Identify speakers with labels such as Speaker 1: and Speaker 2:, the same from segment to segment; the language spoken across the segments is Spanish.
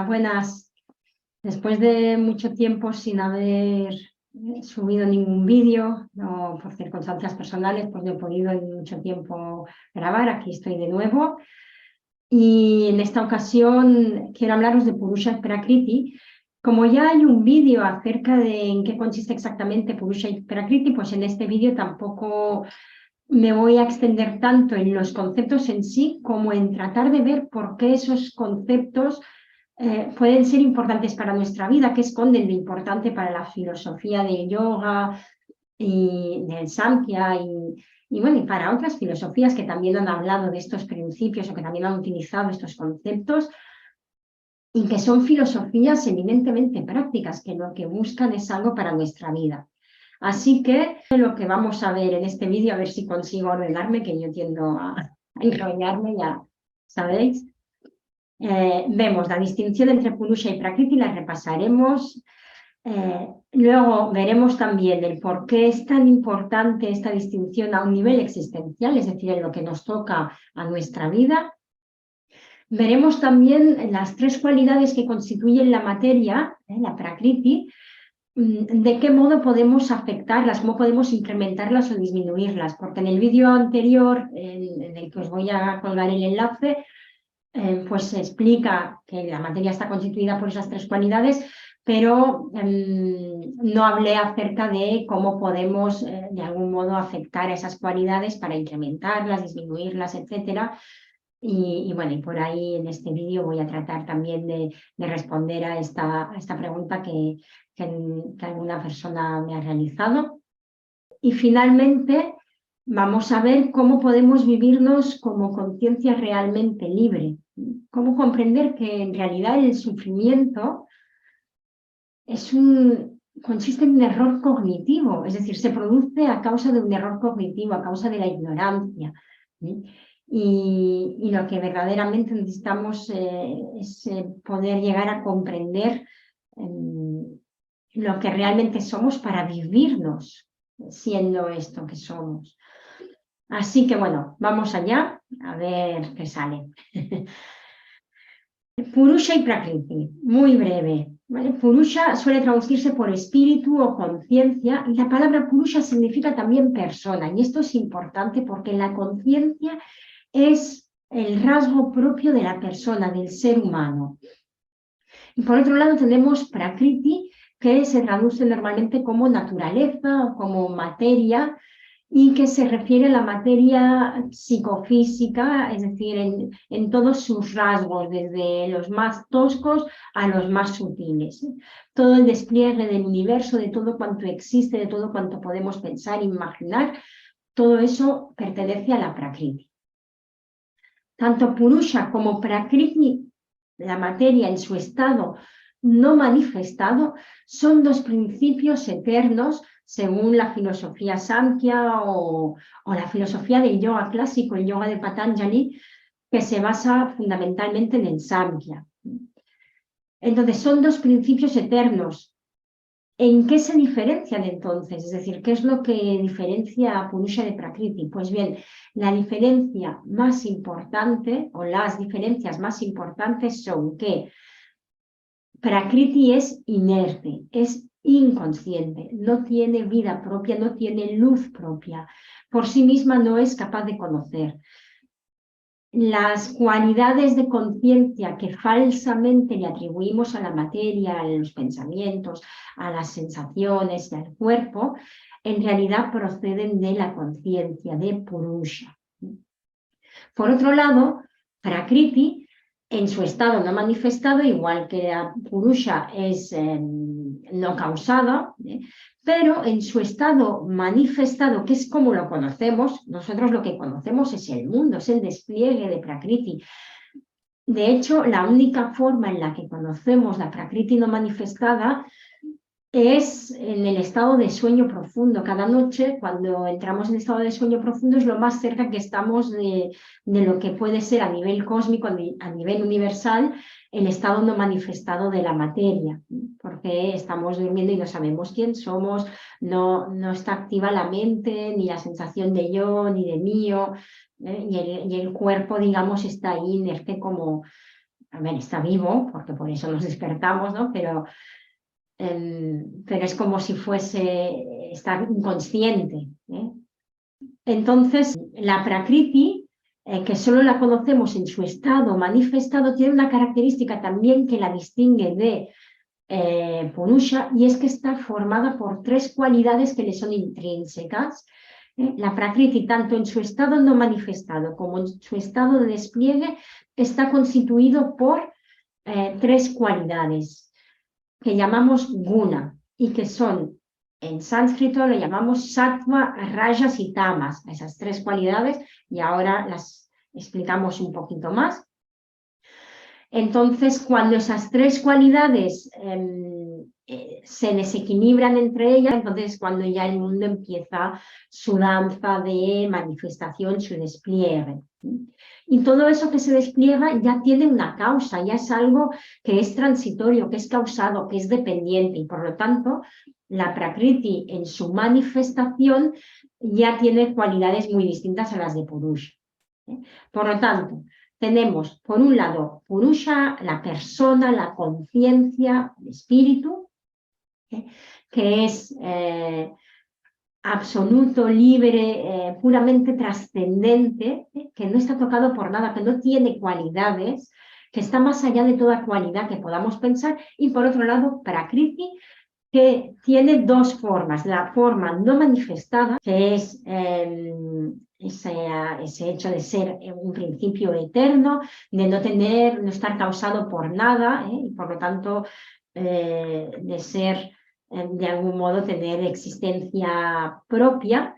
Speaker 1: Hola, buenas. Después de mucho tiempo sin haber subido ningún vídeo, no, por circunstancias personales, pues no he podido en mucho tiempo grabar. Aquí estoy de nuevo. Y en esta ocasión quiero hablaros de Purusha Prakriti. Como ya hay un vídeo acerca de en qué consiste exactamente Purusha Prakriti, pues en este vídeo tampoco me voy a extender tanto en los conceptos en sí como en tratar de ver por qué esos conceptos pueden ser importantes para nuestra vida, qué esconden de importante para la filosofía del yoga y del Samkhya y bueno, y para otras filosofías que también han hablado de estos principios o que también han utilizado estos conceptos y que son filosofías eminentemente prácticas, que lo que buscan es algo para nuestra vida. Así que lo que vamos a ver en este vídeo, a ver si consigo ordenarme, que yo tiendo a enrollarme, ya sabéis. Vemos la distinción entre Purusha y Prakriti, la repasaremos. Luego veremos también el por qué es tan importante esta distinción a un nivel existencial, es decir, en lo que nos toca a nuestra vida. Veremos también las tres cualidades que constituyen la materia, la Prakriti, de qué modo podemos afectarlas, cómo podemos incrementarlas o disminuirlas, porque en el vídeo anterior, en el que os voy a colgar el enlace, pues se explica que la materia está constituida por esas tres cualidades, pero no hablé acerca de cómo podemos de algún modo afectar a esas cualidades para incrementarlas, disminuirlas, etcétera. Y bueno, y por ahí en este vídeo voy a tratar también de responder a esta pregunta que alguna persona me ha realizado. Y finalmente vamos a ver cómo podemos vivirnos como conciencia realmente libre, cómo comprender que en realidad el sufrimiento consiste en un error cognitivo, es decir, se produce a causa de un error cognitivo, a causa de la ignorancia. ¿Sí? Y lo que verdaderamente necesitamos es poder llegar a comprender lo que realmente somos para vivirnos siendo esto que somos. Así que bueno, vamos allá a ver qué sale. Purusha y Prakriti, muy breve. ¿Vale? Purusha suele traducirse por espíritu o conciencia y la palabra Purusha significa también persona. Y esto es importante porque la conciencia es el rasgo propio de la persona, del ser humano. Y por otro lado tenemos Prakriti, que se traduce normalmente como naturaleza o como materia y que se refiere a la materia psicofísica, es decir, en todos sus rasgos, desde los más toscos a los más sutiles. Todo el despliegue del universo, de todo cuanto existe, de todo cuanto podemos pensar e imaginar, todo eso pertenece a la Prakriti. Tanto Purusha como Prakriti, la materia en su estado no manifestado, son dos principios eternos según la filosofía Samkhya o la filosofía del yoga clásico, el yoga de Patanjali, que se basa fundamentalmente en el Samkhya. Entonces, son dos principios eternos. ¿En qué se diferencian entonces? Es decir, ¿qué es lo que diferencia a Purusha de Prakriti? Pues bien, la diferencia más importante o las diferencias más importantes son que Prakriti es inerte, es inconsciente, no tiene vida propia, no tiene luz propia, por sí misma no es capaz de conocer. Las cualidades de conciencia que falsamente le atribuimos a la materia, a los pensamientos, a las sensaciones y al cuerpo, en realidad proceden de la conciencia, de Purusha. Por otro lado, Prakriti, en su estado no manifestado, igual que Purusha es no causado, pero en su estado manifestado, que es como lo conocemos, nosotros lo que conocemos es el mundo, es el despliegue de Prakriti. De hecho, la única forma en la que conocemos la Prakriti no manifestada es en el estado de sueño profundo. Cada noche, cuando entramos en estado de sueño profundo, es lo más cerca que estamos de lo que puede ser a nivel cósmico, a nivel universal, el estado no manifestado de la materia, porque estamos durmiendo y no sabemos quién somos, no está activa la mente, ni la sensación de yo, ni de mío, y el cuerpo, digamos, está ahí inerte como a ver, está vivo, porque por eso nos despertamos, ¿no? Pero es como si fuese estar inconsciente, ¿eh? Entonces, la Prakriti, que solo la conocemos en su estado manifestado, tiene una característica también que la distingue de Purusha, y es que está formada por tres cualidades que le son intrínsecas. La Prakriti, tanto en su estado no manifestado como en su estado de despliegue, está constituido por tres cualidades que llamamos guna y que son, en sánscrito lo llamamos sattva, rajas y tamas, esas tres cualidades, y ahora las explicamos un poquito más. Entonces, cuando esas tres cualidades se desequilibran entre ellas, entonces cuando ya el mundo empieza su danza de manifestación, su despliegue. Y todo eso que se despliega ya tiene una causa, ya es algo que es transitorio, que es causado, que es dependiente, y por lo tanto la Prakriti en su manifestación ya tiene cualidades muy distintas a las de Purusha. Por lo tanto, tenemos, por un lado, Purusha, la persona, la conciencia, el espíritu, que es absoluto, libre, puramente trascendente, que no está tocado por nada, que no tiene cualidades, que está más allá de toda cualidad que podamos pensar, y por otro lado, Prakriti, que tiene dos formas. La forma no manifestada, que es ese hecho de ser un principio eterno, de no estar causado por nada, y por lo tanto de ser, de algún modo, tener existencia propia.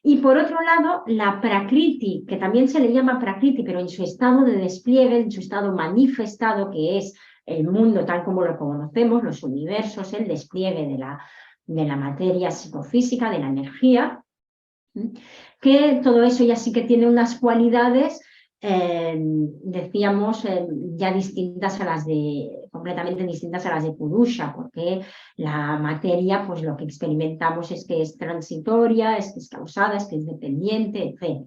Speaker 1: Y por otro lado, la Prakriti, que también se le llama Prakriti, pero en su estado de despliegue, en su estado manifestado, que es el mundo tal como lo conocemos, los universos, el despliegue de la materia psicofísica, de la energía, que todo eso ya sí que tiene unas cualidades, decíamos, ya distintas a las completamente distintas a las de Purusha, porque la materia, pues lo que experimentamos es que es transitoria, es que es causada, es que es dependiente, etc.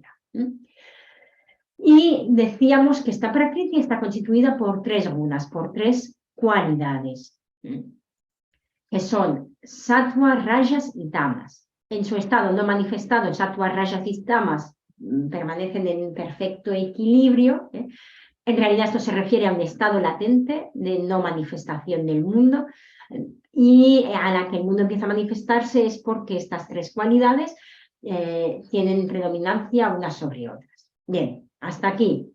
Speaker 1: Y decíamos que esta Prakriti está constituida por tres gunas, por tres cualidades, que son sattva, rajas y tamas. En su estado no manifestado, sattva, rajas y tamas permanecen en perfecto equilibrio. En realidad esto se refiere a un estado latente de no manifestación del mundo, y a la que el mundo empieza a manifestarse es porque estas tres cualidades tienen predominancia unas sobre otras. Bien. Hasta aquí.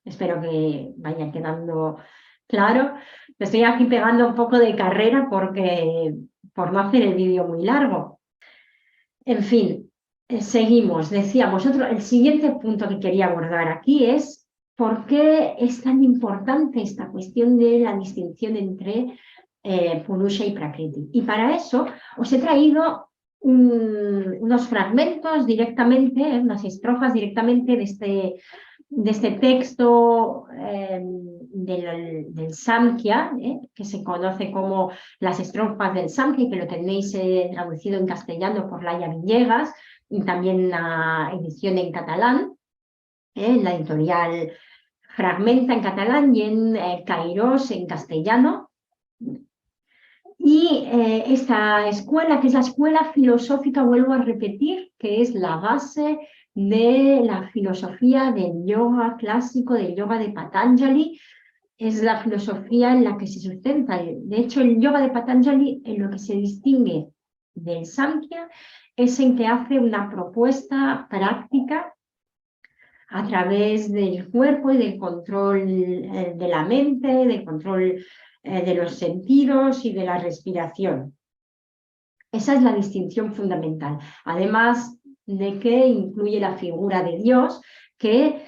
Speaker 1: Espero que vaya quedando claro. Estoy aquí pegando un poco de carrera por no hacer el vídeo muy largo. En fin, seguimos. Decíamos, el siguiente punto que quería abordar aquí es por qué es tan importante esta cuestión de la distinción entre Purusha y Prakriti. Y para eso os he traído unos fragmentos directamente, unas estrofas directamente de este texto del Samkhya, que se conoce como las estrofas del Samkhya, y que lo tenéis traducido en castellano por Laia Villegas, y también la edición en catalán, en la editorial Fragmenta en catalán y en Kairos en castellano. Y esta escuela, que es la escuela filosófica, vuelvo a repetir, que es la base de la filosofía del yoga clásico, del yoga de Patanjali, es la filosofía en la que se sustenta. De hecho, el yoga de Patanjali, en lo que se distingue del Samkhya, es en que hace una propuesta práctica a través del cuerpo y del control de la mente, del control de los sentidos y de la respiración. Esa es la distinción fundamental. Además de que incluye la figura de Dios, que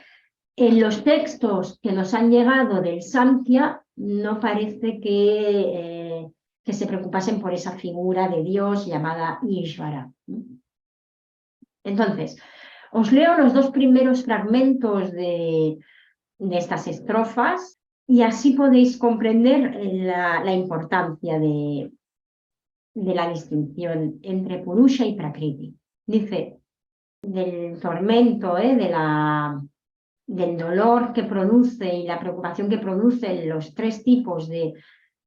Speaker 1: en los textos que nos han llegado del Samkhya no parece que se preocupasen por esa figura de Dios llamada Ishvara. Entonces, os leo los dos primeros fragmentos de estas estrofas y así podéis comprender la importancia de la distinción entre Purusha y Prakriti. Dice, del tormento, de del dolor que produce y la preocupación que producen los 3 tipos de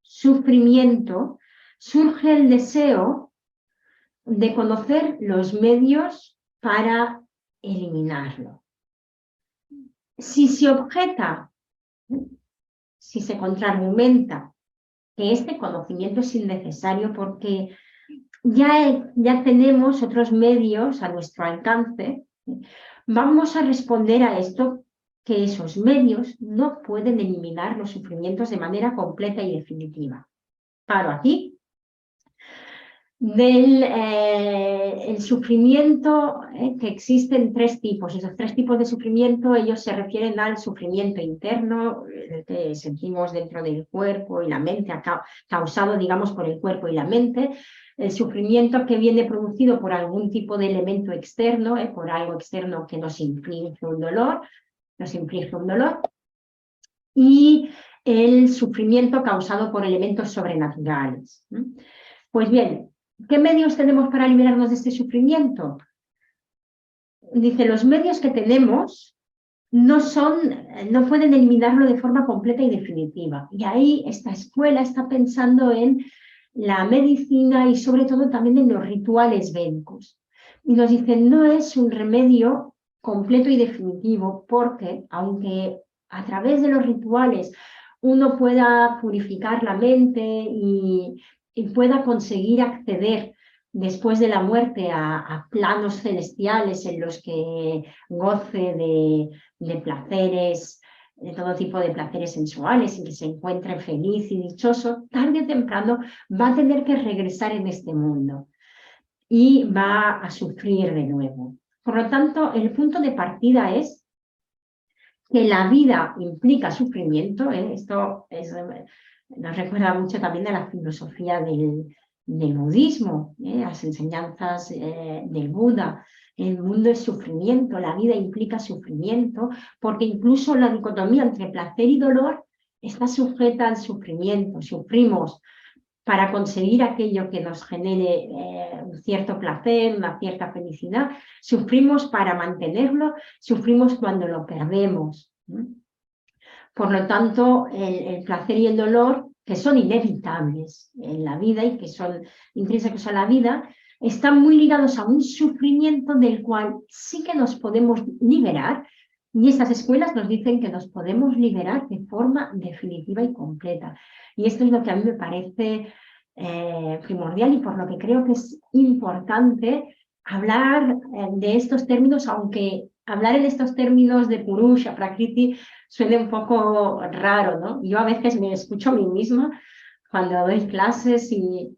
Speaker 1: sufrimiento, surge el deseo de conocer los medios para eliminarlo. Si se objeta, si se contraargumenta que este conocimiento es innecesario porque ya tenemos otros medios a nuestro alcance, vamos a responder a esto, que esos medios no pueden eliminar los sufrimientos de manera completa y definitiva. Paro aquí. El sufrimiento, que existen 3 tipos. Esos 3 tipos de sufrimiento, ellos se refieren al sufrimiento interno, el que sentimos dentro del cuerpo y la mente, causado, digamos, por el cuerpo y la mente. El sufrimiento que viene producido por algún tipo de elemento externo, por algo externo que nos inflige un dolor, y el sufrimiento causado por elementos sobrenaturales. Pues bien, ¿qué medios tenemos para liberarnos de este sufrimiento? Dice, los medios que tenemos no pueden eliminarlo de forma completa y definitiva. Y ahí esta escuela está pensando en la medicina y sobre todo también en los rituales védicos. Y nos dicen, no es un remedio completo y definitivo porque, aunque a través de los rituales uno pueda purificar la mente y pueda conseguir acceder después de la muerte a planos celestiales en los que goce de placeres, de todo tipo de placeres sensuales y que se encuentre feliz y dichoso, tarde o temprano va a tener que regresar en este mundo y va a sufrir de nuevo. Por lo tanto, el punto de partida es que la vida implica sufrimiento. Esto nos recuerda mucho también a la filosofía del budismo, las enseñanzas del Buda. El mundo es sufrimiento, la vida implica sufrimiento, porque incluso la dicotomía entre placer y dolor está sujeta al sufrimiento. Sufrimos para conseguir aquello que nos genere un cierto placer, una cierta felicidad. Sufrimos para mantenerlo, sufrimos cuando lo perdemos. Por lo tanto, el placer y el dolor, que son inevitables en la vida y que son intrínsecos a la vida, están muy ligados a un sufrimiento del cual sí que nos podemos liberar, y estas escuelas nos dicen que nos podemos liberar de forma definitiva y completa. Y esto es lo que a mí me parece primordial y por lo que creo que es importante hablar de estos términos, aunque hablar en estos términos de Purusha, Prakriti, suene un poco raro, ¿no? Yo a veces me escucho a mí misma cuando doy clases y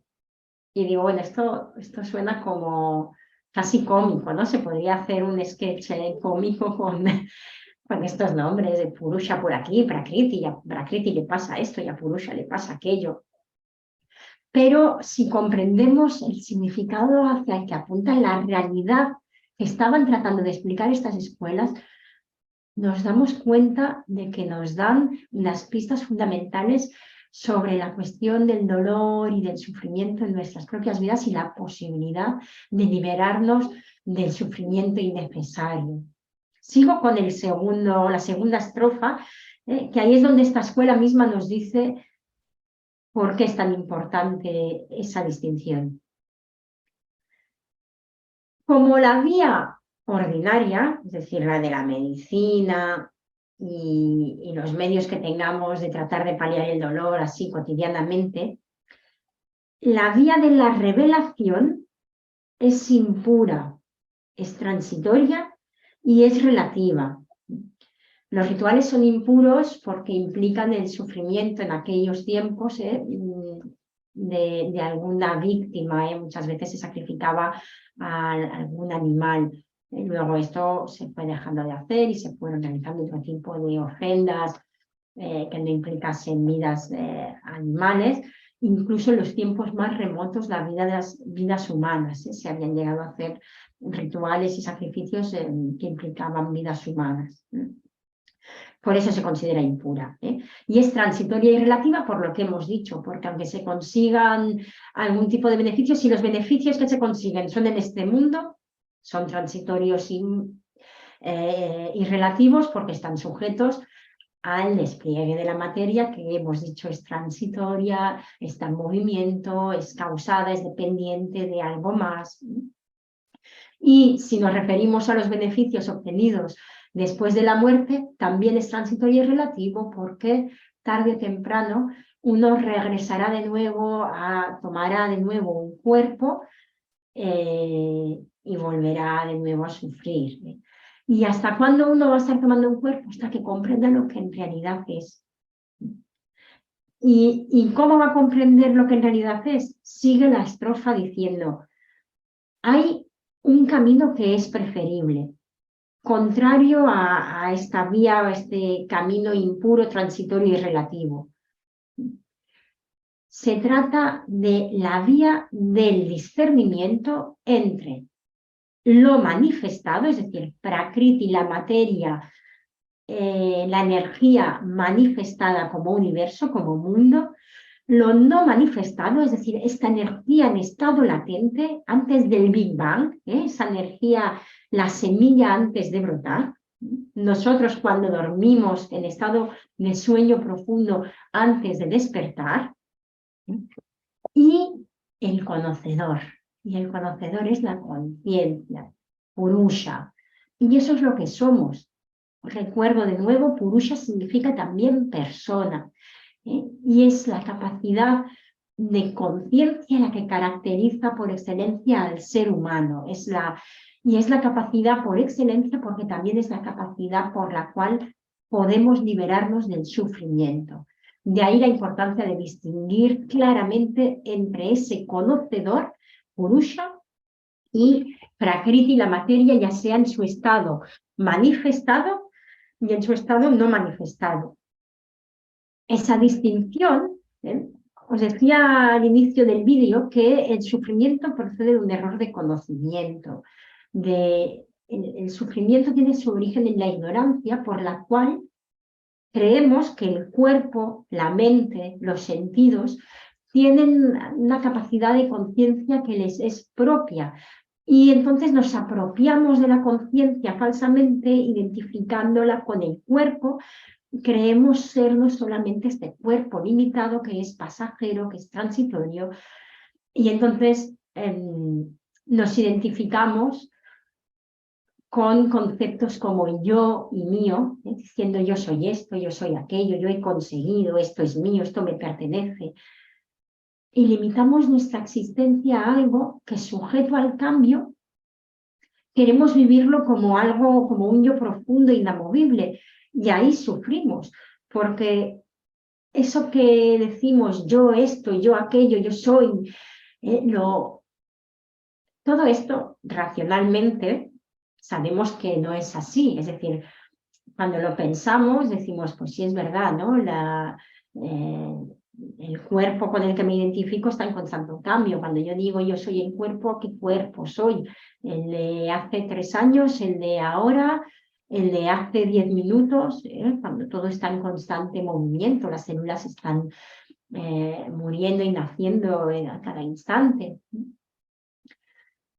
Speaker 1: digo, bueno, esto suena como casi cómico, ¿no? Se podría hacer un sketch cómico con estos nombres de Purusha por aquí, Prakriti, y a Prakriti le pasa esto y a Purusha le pasa aquello. Pero si comprendemos el significado hacia el que apunta la realidad que estaban tratando de explicar estas escuelas, nos damos cuenta de que nos dan unas pistas fundamentales sobre la cuestión del dolor y del sufrimiento en nuestras propias vidas y la posibilidad de liberarnos del sufrimiento innecesario. Sigo con la segunda estrofa, que ahí es donde esta escuela misma nos dice por qué es tan importante esa distinción. Como la vía ordinaria, es decir, la de la medicina y los medios que tengamos de tratar de paliar el dolor así cotidianamente, la vía de la revelación es impura, es transitoria y es relativa. Los rituales son impuros porque implican el sufrimiento en aquellos tiempos de alguna víctima. Muchas veces se sacrificaba a algún animal. Luego esto se fue dejando de hacer y se fueron realizando otro tipo de ofrendas que no implicasen vidas animales. Incluso en los tiempos más remotos, la vida de las vidas humanas, se habían llegado a hacer rituales y sacrificios que implicaban vidas humanas. Por eso se considera impura. Y es transitoria y relativa por lo que hemos dicho, porque aunque se consigan algún tipo de beneficios, si los beneficios que se consiguen son en este mundo, son transitorios y y relativos porque están sujetos al despliegue de la materia que hemos dicho es transitoria, está en movimiento, es causada, es dependiente de algo más. Y si nos referimos a los beneficios obtenidos después de la muerte, también es transitorio y relativo porque tarde o temprano uno regresará de nuevo, tomará de nuevo un cuerpo y volverá de nuevo a sufrir. ¿Y hasta cuándo uno va a estar tomando un cuerpo? Hasta que comprenda lo que en realidad es. ¿Y cómo va a comprender lo que en realidad es? Sigue la estrofa diciendo, hay un camino que es preferible, contrario a esta vía, a este camino impuro, transitorio y relativo. Se trata de la vía del discernimiento entre lo manifestado, es decir, Prakriti, la materia, la energía manifestada como universo, como mundo, lo no manifestado, es decir, esta energía en estado latente antes del Big Bang, esa energía, la semilla antes de brotar. Nosotros cuando dormimos en estado de sueño profundo antes de despertar, y el conocedor. Y el conocedor es la conciencia, Purusha. Y eso es lo que somos. Recuerdo de nuevo, Purusha significa también persona. Y es la capacidad de conciencia la que caracteriza por excelencia al ser humano. Y es la capacidad por excelencia porque también es la capacidad por la cual podemos liberarnos del sufrimiento. De ahí la importancia de distinguir claramente entre ese conocedor, Purusha, y Prakriti, la materia, ya sea en su estado manifestado y en su estado no manifestado. Esa distinción, os decía al inicio del vídeo que el sufrimiento procede de un error de conocimiento. El sufrimiento tiene su origen en la ignorancia por la cual creemos que el cuerpo, la mente, los sentidos tienen una capacidad de conciencia que les es propia. Y entonces nos apropiamos de la conciencia falsamente, identificándola con el cuerpo. Creemos sernos solamente este cuerpo limitado que es pasajero, que es transitorio. Y entonces nos identificamos con conceptos como yo y mío, diciendo yo soy esto, yo soy aquello, yo he conseguido, esto es mío, esto me pertenece. Y limitamos nuestra existencia a algo que, sujeto al cambio, queremos vivirlo como algo, como un yo profundo, inamovible. Y ahí sufrimos, porque eso que decimos yo esto, yo aquello, yo soy, todo esto racionalmente sabemos que no es así. Es decir, cuando lo pensamos decimos, pues sí es verdad, ¿no? El cuerpo con el que me identifico está en constante cambio. Cuando yo digo yo soy el cuerpo, ¿qué cuerpo soy? El de hace 3 años, el de ahora, el de hace 10 minutos, cuando todo está en constante movimiento, las células están muriendo y naciendo a cada instante.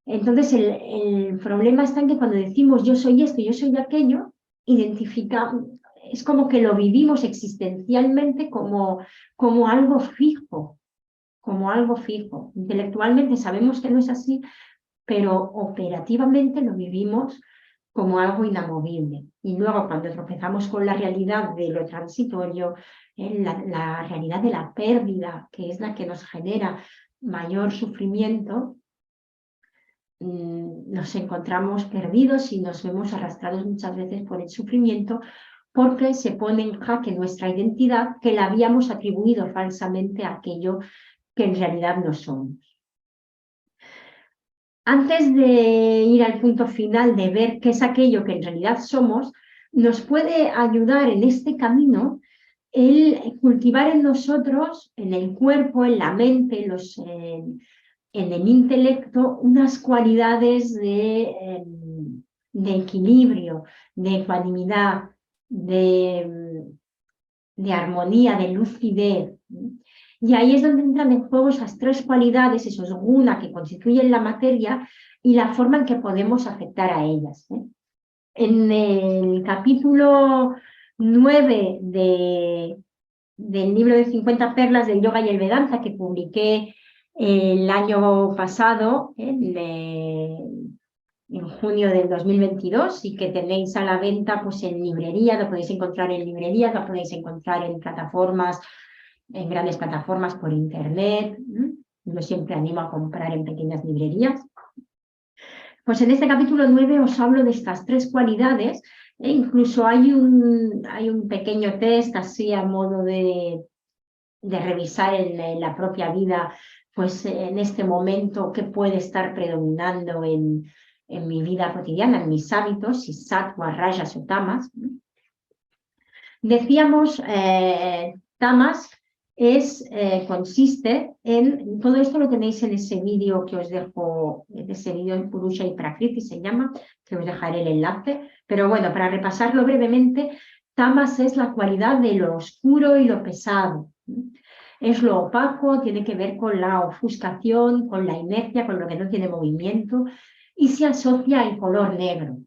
Speaker 1: Entonces el problema está en que cuando decimos yo soy esto, yo soy aquello, identificamos, es como que lo vivimos existencialmente como algo fijo, como algo fijo. Intelectualmente sabemos que no es así, pero operativamente lo vivimos como algo inamovible. Y luego cuando tropezamos con la realidad de lo transitorio, la realidad de la pérdida, que es la que nos genera mayor sufrimiento, nos encontramos perdidos y nos vemos arrastrados muchas veces por el sufrimiento porque se pone en jaque nuestra identidad que la habíamos atribuido falsamente a aquello que en realidad no somos. Antes de ir al punto final de ver qué es aquello que en realidad somos, nos puede ayudar en este camino el cultivar en nosotros, en el cuerpo, en la mente, en el intelecto, unas cualidades de equilibrio, de ecuanimidad, de armonía, de lucidez. Y ahí es donde entran en juego esas 3 cualidades, esos guna que constituyen la materia y la forma en que podemos afectar a ellas. En el capítulo 9 del libro de 50 perlas del yoga y el Vedanta que publiqué el año pasado, en junio del 2022, y que tenéis a la venta pues, en librería, lo podéis encontrar en librerías, lo podéis encontrar en plataformas, en grandes plataformas por internet. Yo siempre animo a comprar en pequeñas librerías. Pues en este capítulo 9 os hablo de estas 3 cualidades, e incluso hay un pequeño test así a modo de revisar en la propia vida, pues en este momento, qué puede estar predominando en mi vida cotidiana, en mis hábitos, si sattva, rajas o tamas. Decíamos, tamas consiste en, todo esto lo tenéis en ese vídeo que os dejo, en ese vídeo en Purusha y Prakriti se llama, que os dejaré el enlace, pero bueno, para repasarlo brevemente, tamas es la cualidad de lo oscuro y lo pesado. Es lo opaco, tiene que ver con la ofuscación, con la inercia, con lo que no tiene movimiento, y se asocia al color negro.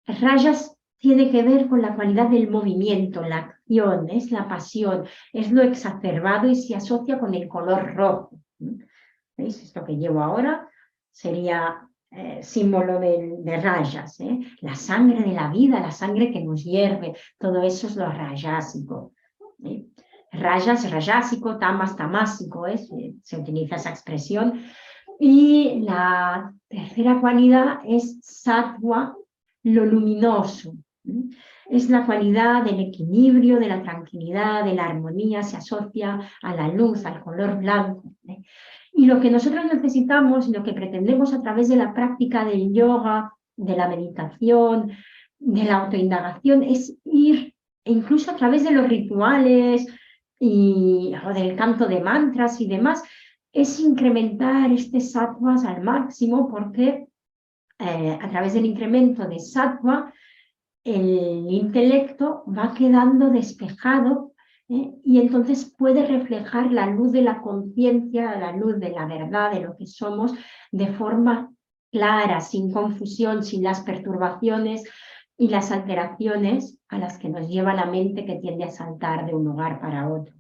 Speaker 1: Rajas tiene que ver con la cualidad del movimiento, la acción, es la pasión, es lo exacerbado y se asocia con el color rojo. ¿Veis? Esto que llevo ahora sería símbolo de rajas, la sangre de la vida, la sangre que nos hierve, todo eso es lo rajásico. Rajas, rajásico, tamas, tamásico, se utiliza esa expresión. Y la tercera cualidad es sattva, lo luminoso. Es la cualidad del equilibrio, de la tranquilidad, de la armonía, se asocia a la luz, al color blanco. Y lo que nosotros necesitamos, lo que pretendemos a través de la práctica del yoga, de la meditación, de la autoindagación, es ir, incluso a través de los rituales o del canto de mantras y demás, es incrementar sattvas al máximo, porque a través del incremento de sattva, el intelecto va quedando despejado y entonces puede reflejar la luz de la conciencia, la luz de la verdad, de lo que somos, de forma clara, sin confusión, sin las perturbaciones y las alteraciones a las que nos lleva la mente, que tiende a saltar de un lugar para otro.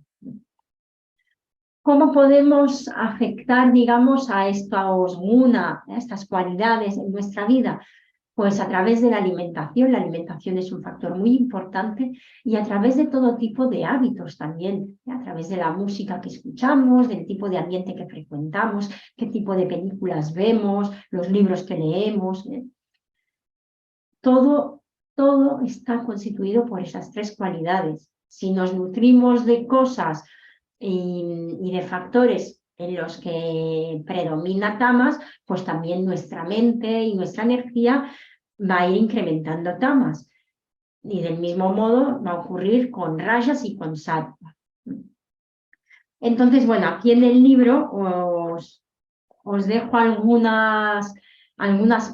Speaker 1: ¿Cómo podemos afectar, digamos, a estos guna, a estas cualidades en nuestra vida? Pues a través de la alimentación es un factor muy importante, y a través de todo tipo de hábitos también, a través de la música que escuchamos, del tipo de ambiente que frecuentamos, qué tipo de películas vemos, los libros que leemos. Todo está constituido por esas 3 cualidades. Si nos nutrimos de cosas y de factores en los que predomina tamas, pues también nuestra mente y nuestra energía va a ir incrementando tamas. Y del mismo modo va a ocurrir con rajas y con sattva. Entonces, bueno, aquí en el libro os dejo algunas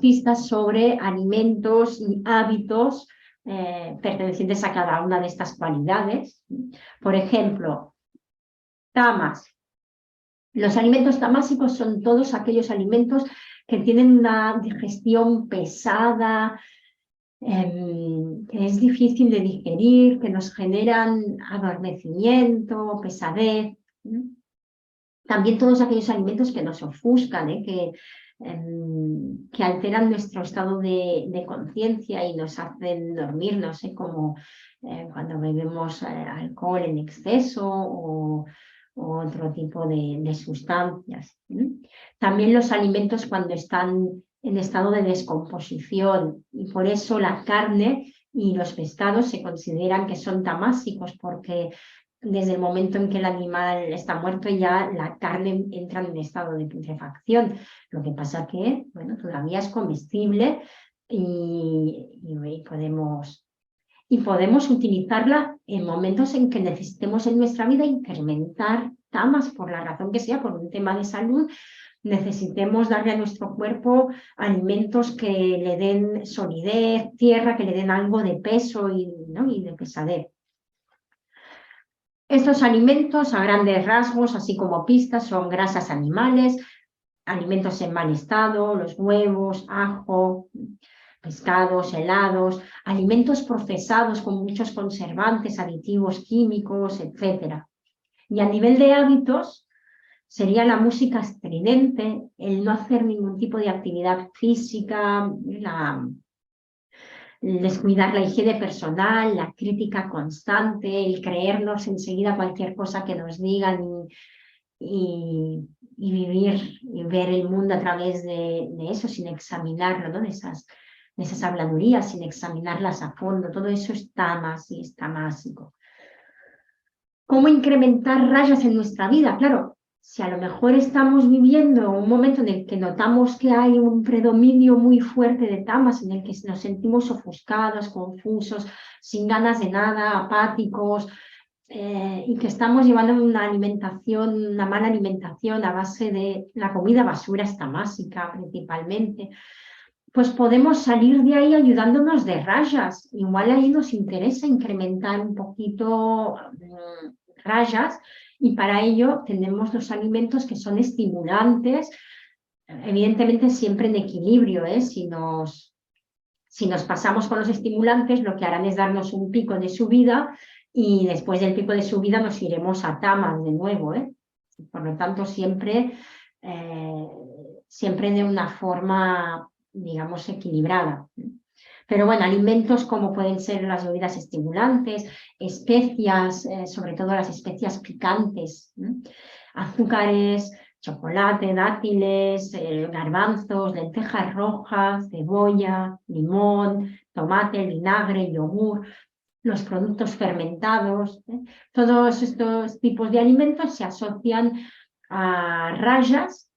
Speaker 1: pistas sobre alimentos y hábitos pertenecientes a cada una de estas cualidades. Por ejemplo, tamas. Los alimentos tamásicos son todos aquellos alimentos que tienen una digestión pesada, que es difícil de digerir, que nos generan adormecimiento, pesadez. También todos aquellos alimentos que nos ofuscan, que alteran nuestro estado de conciencia y nos hacen dormirnos, como cuando bebemos alcohol en exceso o otro tipo de sustancias. También los alimentos cuando están en estado de descomposición, y por eso la carne y los pescados se consideran que son tamásicos, porque desde el momento en que el animal está muerto ya la carne entra en estado de putrefacción. Lo que pasa que, bueno, todavía es comestible y podemos utilizarla en momentos en que necesitemos en nuestra vida incrementar tamas, por la razón que sea, por un tema de salud, necesitemos darle a nuestro cuerpo alimentos que le den solidez, tierra, que le den algo de peso y de pesadez. Estos alimentos, a grandes rasgos, así como pistas, son grasas animales, alimentos en mal estado, los huevos, ajo, pescados, helados, alimentos procesados con muchos conservantes, aditivos químicos, etc. Y a nivel de hábitos, sería la música estridente, el no hacer ningún tipo de actividad física, el descuidar la higiene personal, la crítica constante, el creernos enseguida cualquier cosa que nos digan y vivir y ver el mundo a través de eso sin examinarlo, ¿no? de esas habladurías, sin examinarlas a fondo. Todo eso está másico. ¿Cómo incrementar rayas en nuestra vida? Claro, si a lo mejor estamos viviendo un momento en el que notamos que hay un predominio muy fuerte de tamas, en el que nos sentimos ofuscados, confusos, sin ganas de nada, apáticos, y que estamos llevando una mala alimentación a base de la comida basura, esta másica principalmente, pues podemos salir de ahí ayudándonos de rayas. Igual ahí nos interesa incrementar un poquito rayas, y para ello tenemos los alimentos que son estimulantes, evidentemente siempre en equilibrio, si nos pasamos con los estimulantes, lo que harán es darnos un pico de subida y después del pico de subida nos iremos a tamas de nuevo. Por lo tanto, siempre de una forma, digamos, equilibrada. Pero bueno, alimentos como pueden ser las bebidas estimulantes, especias, sobre todo las especias picantes, azúcares, chocolate, dátiles, garbanzos, lentejas rojas, cebolla, limón, tomate, vinagre, yogur, los productos fermentados. Todos estos tipos de alimentos se asocian a rayas,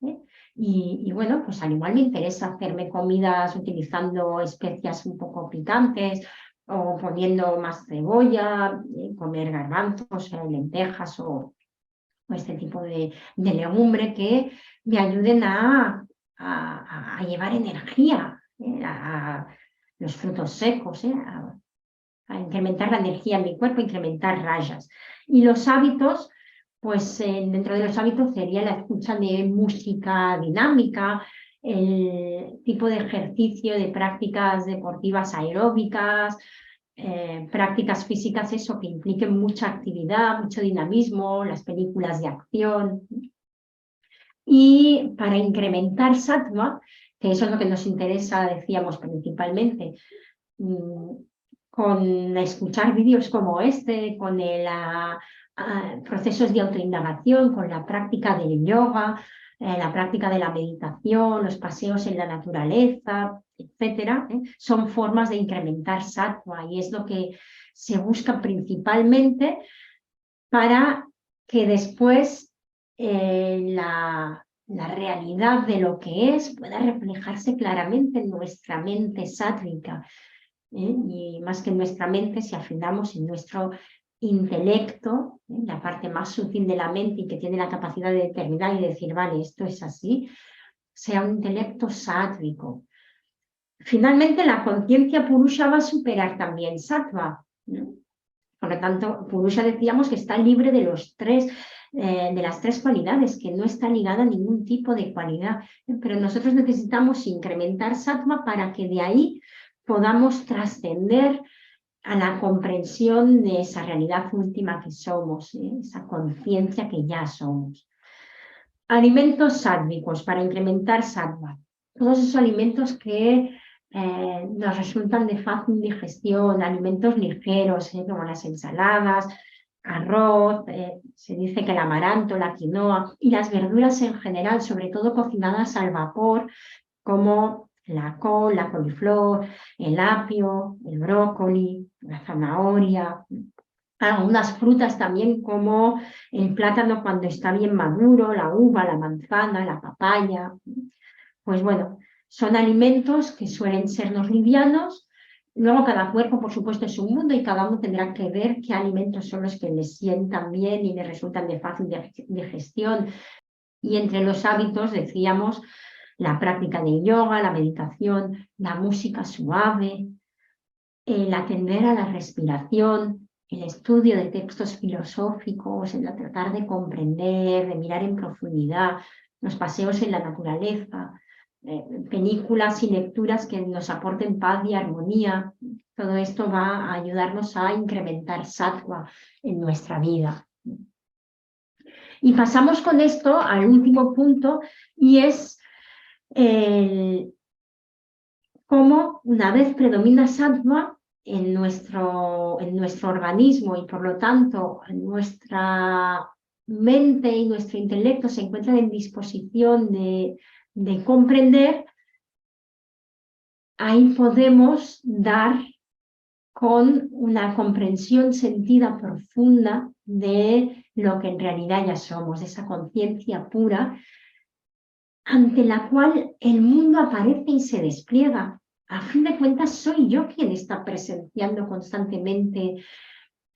Speaker 1: y bueno, pues al igual me interesa hacerme comidas utilizando especias un poco picantes o poniendo más cebolla, comer garbanzos, lentejas o este tipo de legumbre que me ayuden a llevar energía, a los frutos secos, a incrementar la energía en mi cuerpo, incrementar rayas. Y los hábitos, pues dentro de los hábitos sería la escucha de música dinámica, el tipo de ejercicio, de prácticas deportivas aeróbicas, prácticas físicas, eso, que impliquen mucha actividad, mucho dinamismo, las películas de acción. Y para incrementar sattva, que eso es lo que nos interesa, decíamos principalmente, con escuchar vídeos como este, con procesos de autoindagación, con la práctica del yoga, la práctica de la meditación, los paseos en la naturaleza, etcétera, son formas de incrementar sattva, y es lo que se busca principalmente para que después la realidad de lo que es pueda reflejarse claramente en nuestra mente sátvica. Y más que en nuestra mente, si afinamos en nuestro intelecto, la parte más sutil de la mente y que tiene la capacidad de determinar y decir, vale, esto es así, sea un intelecto sátrico. Finalmente, la conciencia purusha va a superar también sattva, ¿no? Por lo tanto, purusha decíamos que está libre de de las tres cualidades, que no está ligada a ningún tipo de cualidad. Pero nosotros necesitamos incrementar sattva para que de ahí podamos trascender a la comprensión de esa realidad última que somos, esa conciencia que ya somos. Alimentos sádvicos para incrementar sattva. Todos esos alimentos que nos resultan de fácil digestión, alimentos ligeros, como las ensaladas, arroz, se dice que el amaranto, la quinoa y las verduras en general, sobre todo cocinadas al vapor, como la col, la coliflor, el apio, el brócoli, la zanahoria, algunas frutas también como el plátano cuando está bien maduro, la uva, la manzana, la papaya. Pues bueno, son alimentos que suelen sernos livianos. Luego cada cuerpo, por supuesto, es un mundo y cada uno tendrá que ver qué alimentos son los que le sientan bien y le resultan de fácil digestión. Y entre los hábitos, decíamos, la práctica de yoga, la meditación, la música suave, el atender a la respiración, el estudio de textos filosóficos, el tratar de comprender, de mirar en profundidad, los paseos en la naturaleza, películas y lecturas que nos aporten paz y armonía. Todo esto va a ayudarnos a incrementar sattva en nuestra vida. Y pasamos con esto al último punto, y es cómo una vez predomina sattva en nuestro organismo y por lo tanto nuestra mente y nuestro intelecto se encuentran en disposición de comprender, ahí podemos dar con una comprensión sentida profunda de lo que en realidad ya somos, de esa conciencia pura ante la cual el mundo aparece y se despliega. A fin de cuentas, soy yo quien está presenciando constantemente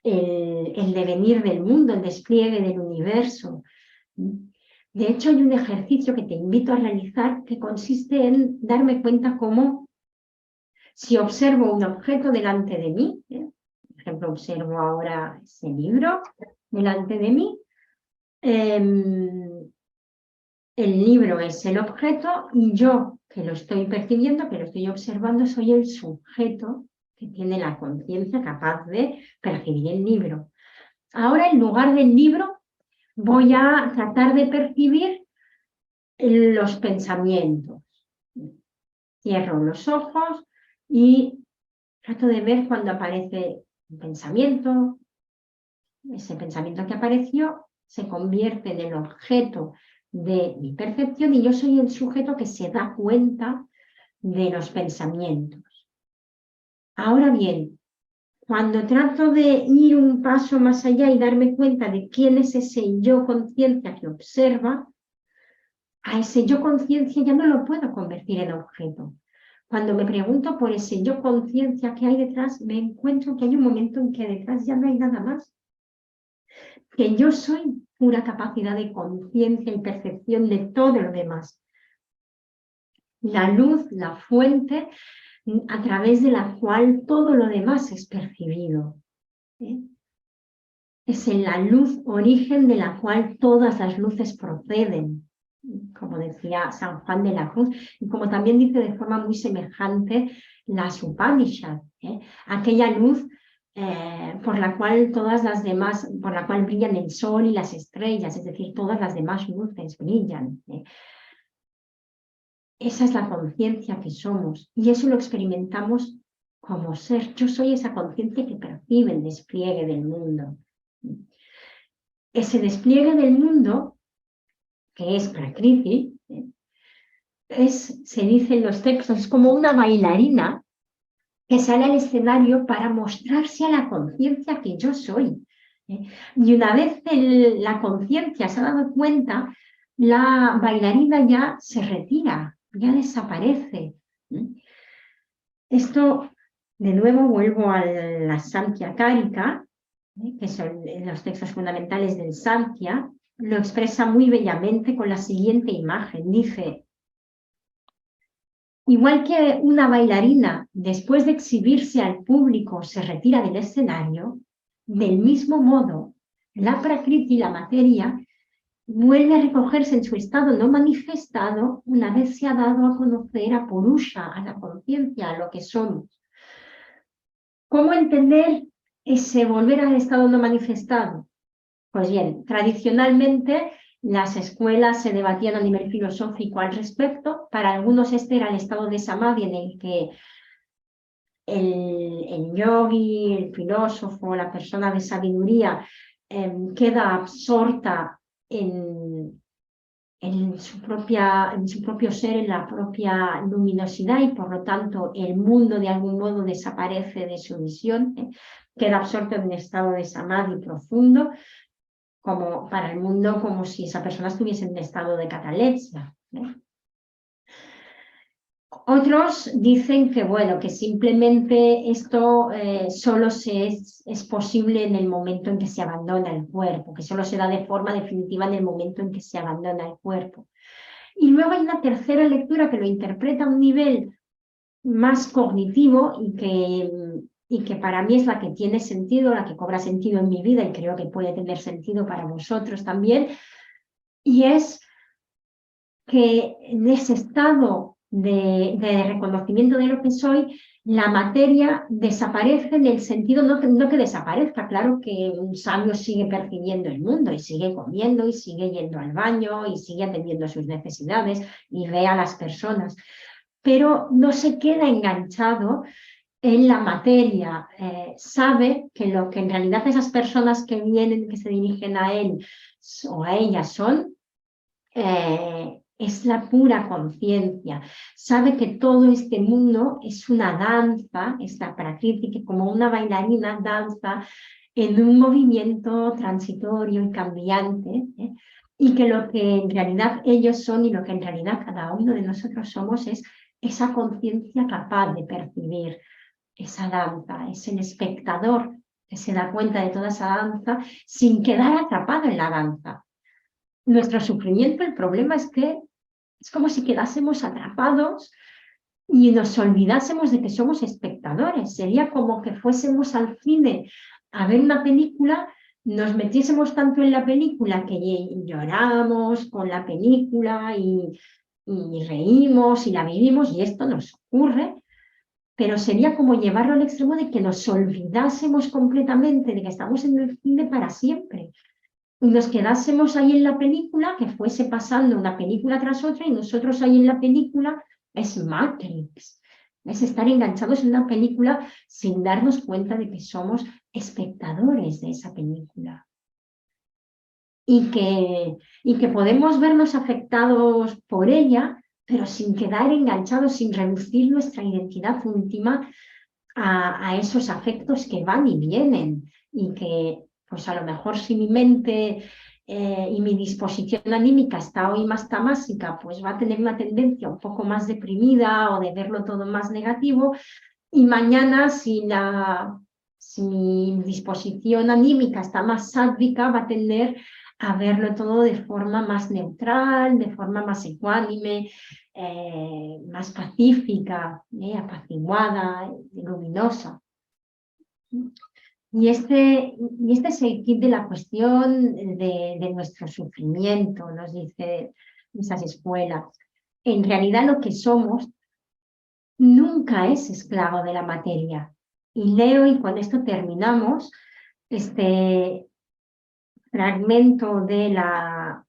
Speaker 1: el devenir del mundo, el despliegue del universo. De hecho, hay un ejercicio que te invito a realizar que consiste en darme cuenta cómo, si observo un objeto delante de mí, por ejemplo, observo ahora ese libro delante de mí, el libro es el objeto y yo, que lo estoy percibiendo, que lo estoy observando, soy el sujeto que tiene la conciencia capaz de percibir el libro. Ahora, en lugar del libro, voy a tratar de percibir los pensamientos. Cierro los ojos y trato de ver cuando aparece un pensamiento. Ese pensamiento que apareció se convierte en el objeto de mi percepción y yo soy el sujeto que se da cuenta de los pensamientos. Ahora bien, cuando trato de ir un paso más allá y darme cuenta de quién es ese yo conciencia que observa, a ese yo conciencia ya no lo puedo convertir en objeto. Cuando me pregunto por ese yo conciencia que hay detrás, me encuentro que hay un momento en que detrás ya no hay nada más. Que yo soy pura capacidad de conciencia y percepción de todo lo demás. La luz, la fuente, a través de la cual todo lo demás es percibido. Es en la luz origen de la cual todas las luces proceden, como decía San Juan de la Cruz, y como también dice de forma muy semejante las Upanishads, aquella luz por la cual todas las demás, por la cual brillan el sol y las estrellas, es decir, todas las demás luces brillan. Esa es la conciencia que somos y eso lo experimentamos como ser. Yo soy esa conciencia que percibe el despliegue del mundo. Ese despliegue del mundo, que es Prakriti, se dice en los textos, es como una bailarina que sale al escenario para mostrarse a la conciencia que yo soy. Y una vez la conciencia se ha dado cuenta, la bailarina ya se retira, ya desaparece. Esto, de nuevo, vuelvo a la Samkhya Karika, que son los textos fundamentales del Samkhya, lo expresa muy bellamente con la siguiente imagen. Dice: igual que una bailarina, después de exhibirse al público, se retira del escenario, del mismo modo, la Prakriti, la materia, vuelve a recogerse en su estado no manifestado una vez se ha dado a conocer a Purusha, a la conciencia, a lo que somos. ¿Cómo entender ese volver al estado no manifestado? Pues bien, tradicionalmente las escuelas se debatían a nivel filosófico al respecto. Para algunos este era el estado de samadhi en el que el yogi, el filósofo, la persona de sabiduría queda absorta en su propio ser, en la propia luminosidad y por lo tanto el mundo de algún modo desaparece de su visión, queda absorto en un estado de samadhi profundo, como para el mundo, como si esa persona estuviese en un estado de catalepsia. Otros dicen que, bueno, que simplemente esto solo es posible en el momento en que se abandona el cuerpo, que solo se da de forma definitiva en el momento en que se abandona el cuerpo. Y luego hay una tercera lectura que lo interpreta a un nivel más cognitivo y que para mí es la que tiene sentido, la que cobra sentido en mi vida y creo que puede tener sentido para vosotros también, y es que en ese estado de reconocimiento de lo que soy, la materia desaparece en el sentido, no que desaparezca, claro que un sabio sigue percibiendo el mundo y sigue comiendo y sigue yendo al baño y sigue atendiendo sus necesidades y ve a las personas, pero no se queda enganchado en la materia, sabe que lo que en realidad esas personas que vienen, que se dirigen a él o a ella son, es la pura conciencia. Sabe que todo este mundo es una danza, esta prakriti, que como una bailarina danza en un movimiento transitorio y cambiante, y que lo que en realidad ellos son y lo que en realidad cada uno de nosotros somos es esa conciencia capaz de percibir esa danza, es el espectador que se da cuenta de toda esa danza sin quedar atrapado en la danza. Nuestro sufrimiento, el problema es que es como si quedásemos atrapados y nos olvidásemos de que somos espectadores. Sería como que fuésemos al cine a ver una película, nos metiésemos tanto en la película que lloramos con la película y reímos y la vivimos, y esto nos ocurre, pero sería como llevarlo al extremo de que nos olvidásemos completamente de que estamos en el cine para siempre. Y nos quedásemos ahí en la película, que fuese pasando una película tras otra, y nosotros ahí en la película es Matrix. Es estar enganchados en una película sin darnos cuenta de que somos espectadores de esa película. Y que podemos vernos afectados por ella, pero sin quedar enganchados, sin reducir nuestra identidad íntima a esos afectos que van y vienen, y que pues a lo mejor si mi mente y mi disposición anímica está hoy más tamásica, pues va a tener una tendencia un poco más deprimida o de verlo todo más negativo, y mañana si mi disposición anímica está más sádvica, va a tender a verlo todo de forma más neutral, de forma más ecuánime, más pacífica, apaciguada, luminosa. Y este es el kit de la cuestión de nuestro sufrimiento, nos dice esas escuelas. En realidad lo que somos nunca es esclavo de la materia. Y leo, y con esto terminamos, este fragmento de la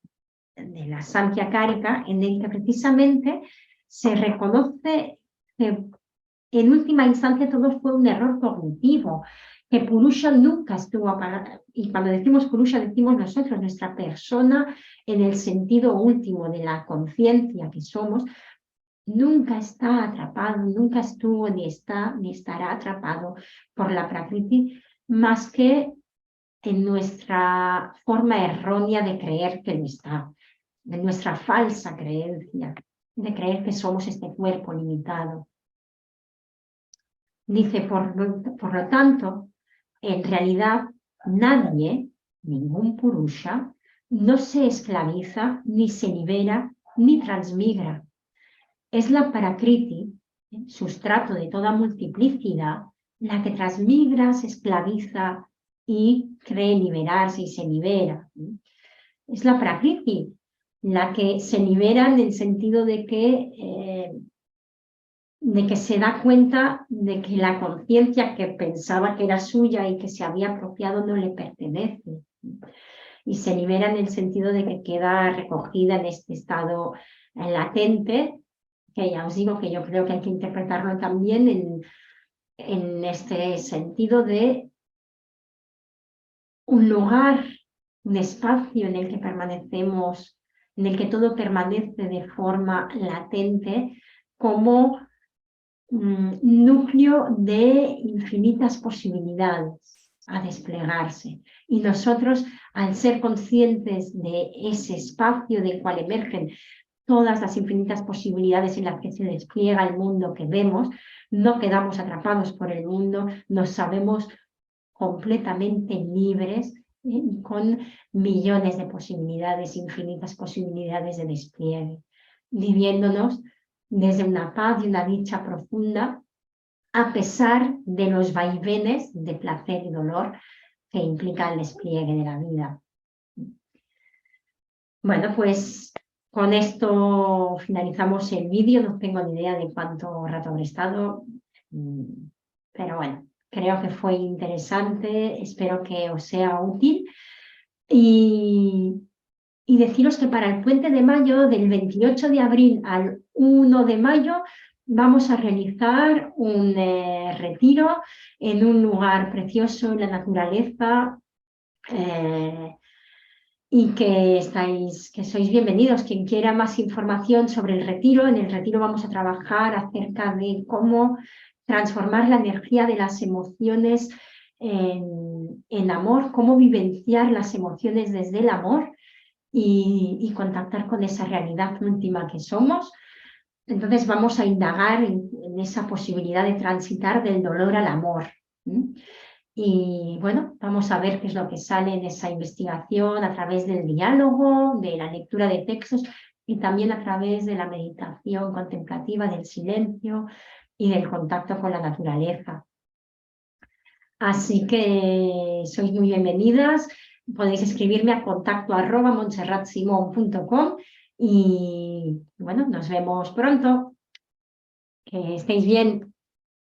Speaker 1: Samkhya Karika, en el que precisamente se reconoce que en última instancia todo fue un error cognitivo, que Purusha nunca estuvo para, y cuando decimos Purusha decimos nosotros, nuestra persona en el sentido último de la conciencia que somos, nunca está atrapado, nunca estuvo ni está ni estará atrapado por la Prakriti, más que en nuestra forma errónea de creer que lo está, de nuestra falsa creencia, de creer que somos este cuerpo limitado. Dice, por lo tanto, en realidad nadie, ningún Purusha, no se esclaviza, ni se libera, ni transmigra. Es la Prakriti, sustrato de toda multiplicidad, la que transmigra, se esclaviza y cree liberarse y se libera. Es la Prakriti la que se libera en el sentido de que se da cuenta de que la conciencia que pensaba que era suya y que se había apropiado no le pertenece. Y se libera en el sentido de que queda recogida en este estado latente, que ya os digo que yo creo que hay que interpretarlo también en este sentido de un lugar, un espacio en el que permanecemos, en el que todo permanece de forma latente, como núcleo de infinitas posibilidades a desplegarse. Y nosotros, al ser conscientes de ese espacio del cual emergen todas las infinitas posibilidades en las que se despliega el mundo que vemos, no quedamos atrapados por el mundo, nos sabemos completamente libres, con millones de posibilidades, infinitas posibilidades de despliegue, viviéndonos desde una paz y una dicha profunda, a pesar de los vaivenes de placer y dolor que implica el despliegue de la vida. Bueno, pues Con esto finalizamos el vídeo, no tengo ni idea de cuánto rato habré estado, pero bueno, creo que fue interesante, espero que os sea útil y deciros que para el puente de mayo, del 28 de abril al 1 de mayo, vamos a realizar un retiro en un lugar precioso en la naturaleza, y que sois bienvenidos. Quien quiera más información sobre el retiro, en el retiro vamos a trabajar acerca de cómo transformar la energía de las emociones en amor, cómo vivenciar las emociones desde el amor y contactar con esa realidad última que somos. Entonces vamos a indagar en esa posibilidad de transitar del dolor al amor. Y bueno, vamos a ver qué es lo que sale en esa investigación a través del diálogo, de la lectura de textos y también a través de la meditación contemplativa, del silencio y del contacto con la naturaleza. Así que sois muy bienvenidas. Podéis escribirme a contacto@montserratsimon.com y bueno, nos vemos pronto. Que estéis bien.